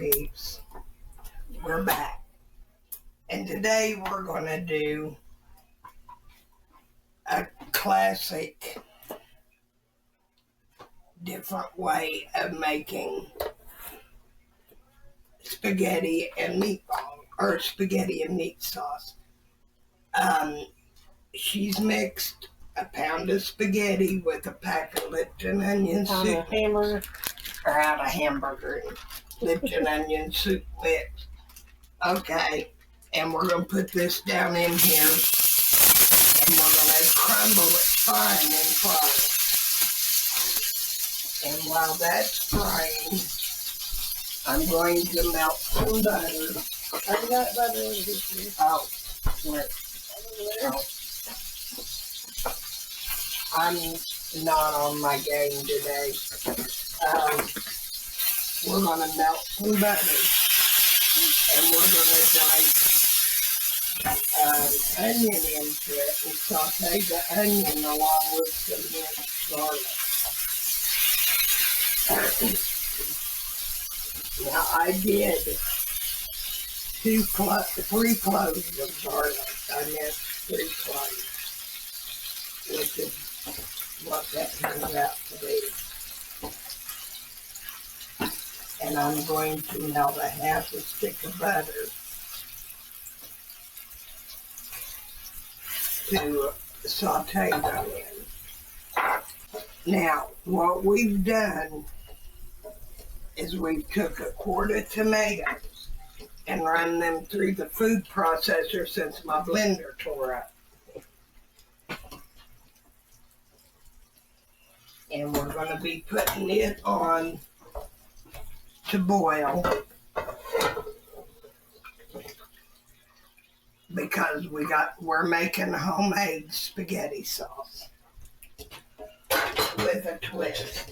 peeps, we're back. And today we're going to do a classic different way of making spaghetti and meatball, or spaghetti and meat sauce. She's mixed a pound of spaghetti with a pack of Lipton onion soup. Out of hamburger and Lipton onion soup mix. Okay, and we're going to put this down in here, and we're going to crumble it fine and fry it. And while that's frying, I'm going to melt some butter. I got butter in this. Oh, where? Oh. I'm not on my game today. We're going to melt some butter, and we're going to dice onion into it and saute the onion along with some minced garlic. Now I did 3 cloves of garlic. I meant 3 cloves, which is what that turns out to be. And I'm going to melt a half a stick of butter to saute them in. Now, what we've done is we've took a quart of tomatoes and run them through the food processor since my blender tore up. And we're going to be putting it on to boil because we're making homemade spaghetti sauce with a twist.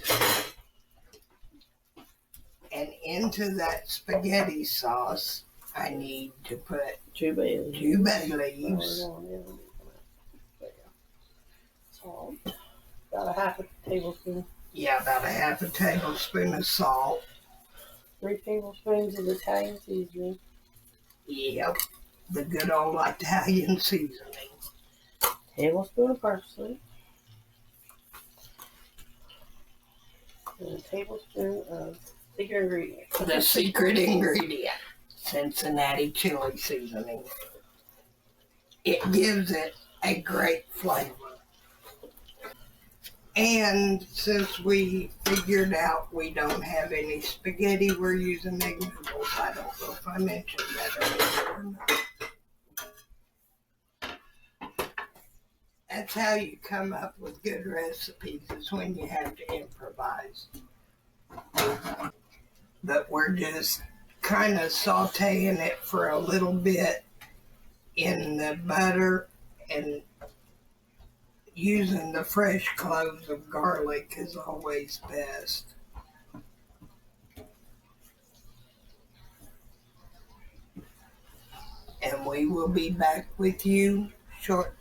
And into that spaghetti sauce, I need to put 2 bay leaves. 2 bay leaves. Salt. About a half a tablespoon. Yeah, about a half a tablespoon of salt. 3 tablespoons of Italian seasoning. Yep, the good old Italian seasoning. Tablespoon of parsley. And a tablespoon of secret ingredient. The secret ingredient, Cincinnati Chili Seasoning. It gives it a great flavor. And since we figured out we don't have any spaghetti, we're using egg noodles. I don't know if I mentioned that earlier or not. That's how you come up with good recipes, is when you have to improvise. But we're just kind of sauteing it for a little bit in the butter, and using the fresh cloves of garlic is always best. And we will be back with you shortly.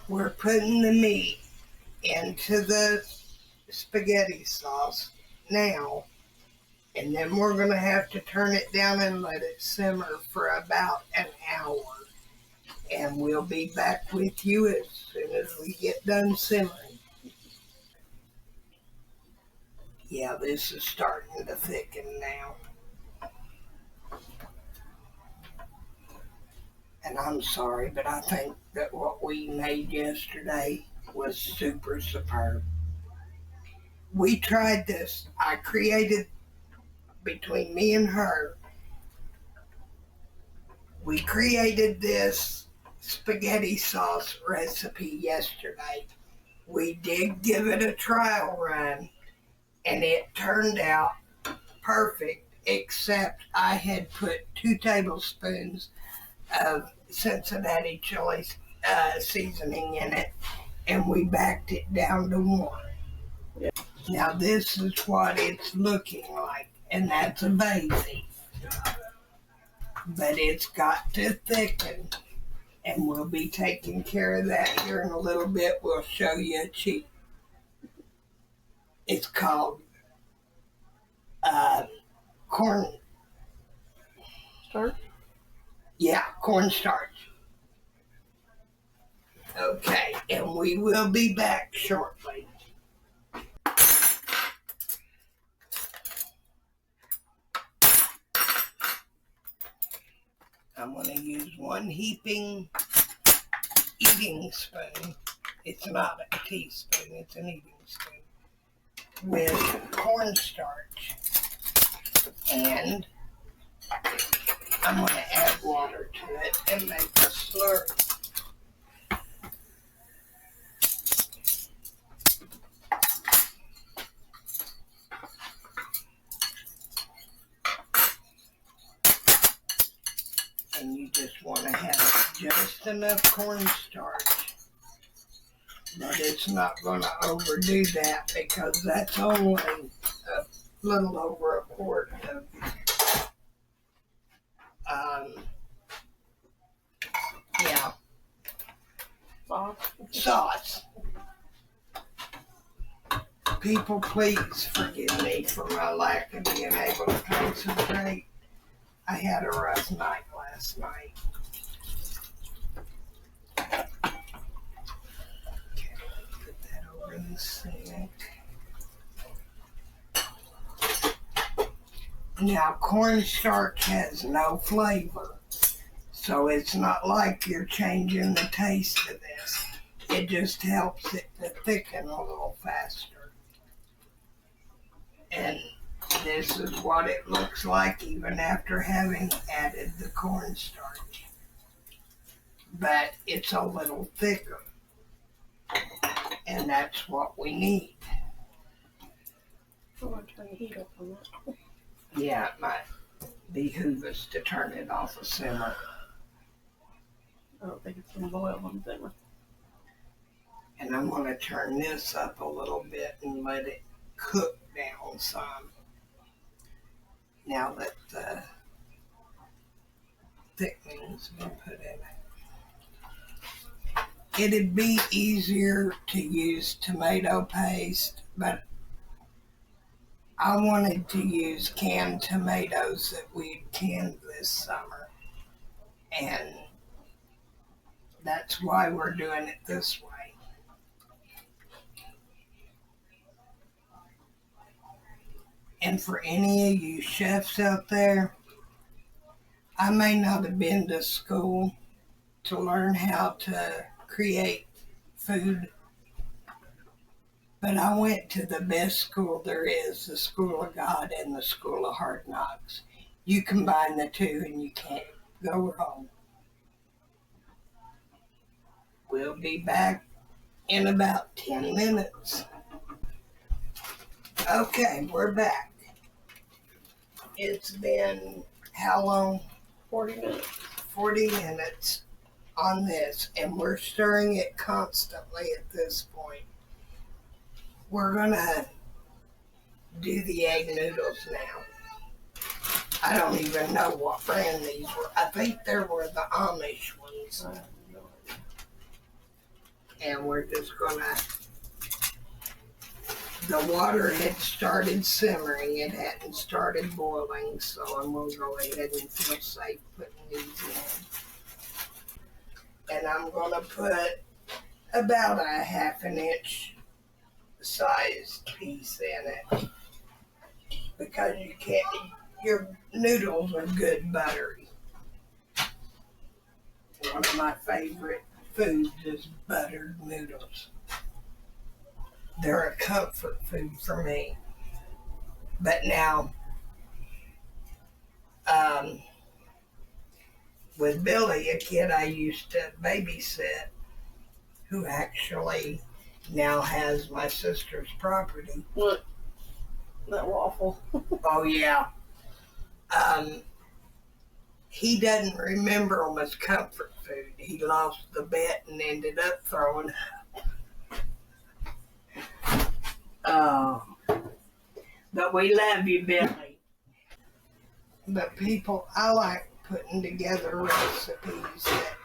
We're putting the meat into the spaghetti sauce now, and then we're going to have to turn it down and let it simmer for about an hour. And we'll be back with you as soon as we get done simmering. Yeah, this is starting to thicken now. And I'm sorry, but I think that what we made yesterday was super superb. We tried this. I created, between me and her, we created this spaghetti sauce recipe yesterday. We did give it a trial run, and it turned out perfect, except I had put 2 tablespoons of Cincinnati Chili seasoning in it, and we backed it down to 1. Yeah. Now this is what it's looking like, and that's a basic. But it's got to thicken, and we'll be taking care of that here in a little bit. We'll show you a cheat. It's called corn. Start. Yeah, cornstarch. Okay, and we will be back shortly. I'm going to use one heaping eating spoon. It's not a teaspoon, it's an eating spoon. With cornstarch. And I'm going to add water to it and make a slurry. And you just want to have just enough cornstarch. But it's not going to overdo that because that's only a little over a quart of sauce. People, please forgive me for my lack of being able to concentrate. I had a rough night last night. Okay, put that over in the sink. Now, cornstarch has no flavor, so it's not like you're changing the taste of this. It just helps it to thicken a little faster. And this is what it looks like even after having added the cornstarch. But it's a little thicker. And that's what we need. I'm going to turn the heat up on that. Yeah, it might behoove us to turn it off a simmer. I don't think it's going to boil on simmer. And I'm going to turn this up a little bit and let it cook down some. Now that the thickening's been put in it. It'd be easier to use tomato paste, but I wanted to use canned tomatoes that we'd canned this summer. And that's why we're doing it this way. And for any of you chefs out there, I may not have been to school to learn how to create food, but I went to the best school there is, the School of God and the School of Hard Knocks. You combine the two and you can't go wrong. We'll be back in about 10 minutes. Okay, we're back. It's been how long? 40 minutes. 40 minutes on this, and we're stirring it constantly at this point. We're gonna do the egg noodles now. I don't even know what brand these were. I think there were the Amish ones. And we're just gonna, the water had started simmering, it hadn't started boiling, so I'm gonna go ahead and feel safe putting these in. And I'm gonna put about a 1/2 inch sized piece in it, because you can't, your noodles are good buttery. One of my favorite foods is buttered noodles. They're a comfort food for me. But now, with Billy, a kid I used to babysit, who actually now has my sister's property. What? That waffle. Oh, yeah. He doesn't remember them as comfort food. He lost the bet and ended up throwing up. Oh. But we love you, Billy. But people, I like putting together recipes that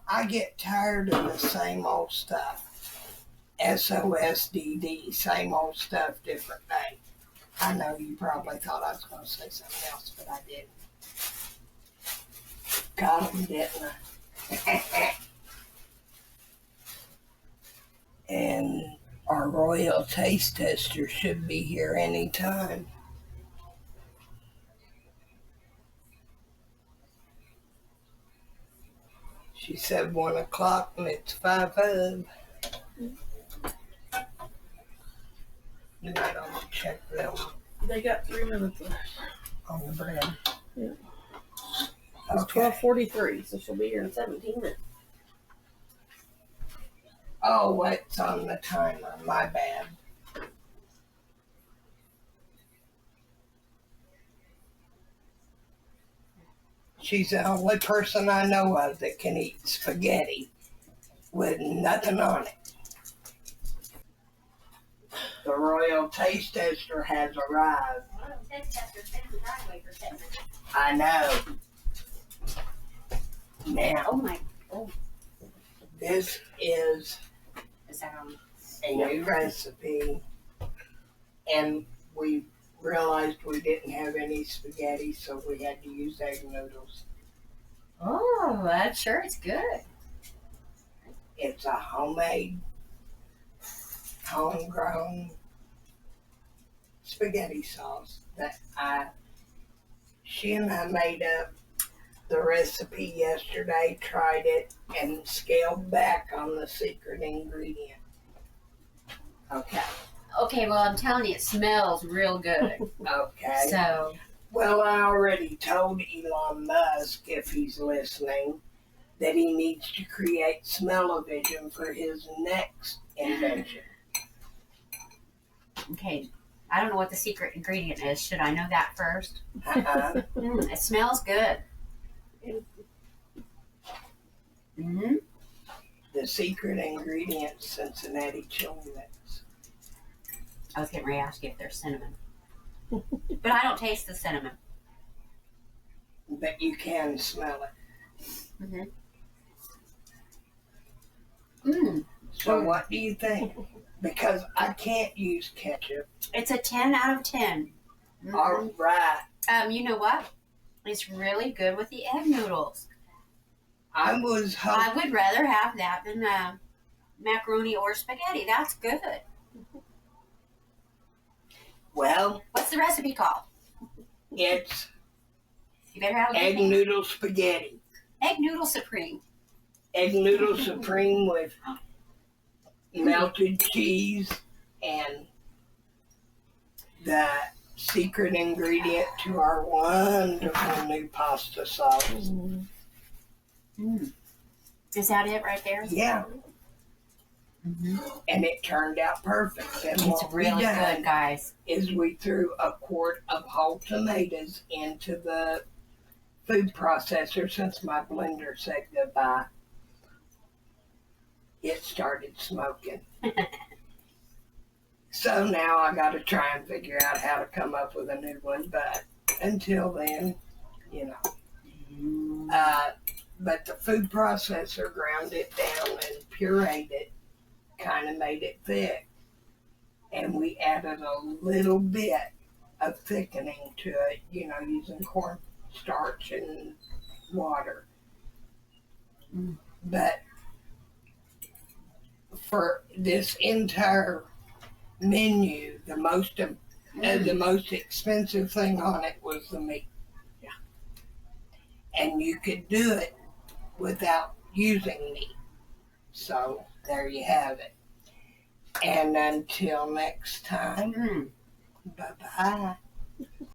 I get tired of the same old stuff. SOSDD, same old stuff, different day. I know you probably thought I was going to say something else, but I didn't. Got them, didn't I? And our royal taste tester should be here any time. She said 1 o'clock and it's 5:00. You might want to check them They got 3 minutes left. on the bread. Yeah. It's Okay. 12:43, so she'll be here in 17 minutes. Oh, it's on the timer. My bad. She's the only person I know of that can eat spaghetti with nothing on it. The royal taste tester has arrived. I know. Now, Oh my! Oh, this is is that on? a new recipe, and we realized we didn't have any spaghetti, so we had to use egg noodles. Oh, I'm sure it's good. It's a homemade, homegrown spaghetti sauce that she and I made up the recipe yesterday, tried it, and scaled back on the secret ingredient. Okay. Okay, well, I'm telling you, it smells real good. Okay. So, Well, I already told Elon Musk, if he's listening, that he needs to create smell-o-vision for his next invention. okay, I don't know what the secret ingredient is. Should I know that first? It smells good. Mm-hmm. The secret ingredient, Cincinnati Chili mix. I was getting ready to ask you if there's cinnamon. But I don't taste the cinnamon. But you can smell it. So what do you think? Because I can't use ketchup. It's a 10 out of 10. All right. You know what? It's really good with the egg noodles. I was hoping. I would rather have that than macaroni or spaghetti. That's good. Well, What's the recipe called? it's You better have a good egg name. noodle spaghetti. Egg noodle supreme. Egg noodle supreme with melted cheese and the secret ingredient to our wonderful new pasta sauce. Is that it right there? Yeah. And it turned out perfect. And It's what we really done good, guys. is we threw a quart of whole tomatoes into the food processor. Since my blender said goodbye, it started smoking. So now I got to try and figure out how to come up with a new one. But until then, you know. But the food processor ground it down and pureed it, kind of made it thick. And we added a little bit of thickening to it, you know, using cornstarch and water. But for this entire menu, the most expensive thing on it was the meat. Yeah. And you could do it without using meat. So there you have it. And until next time, bye-bye.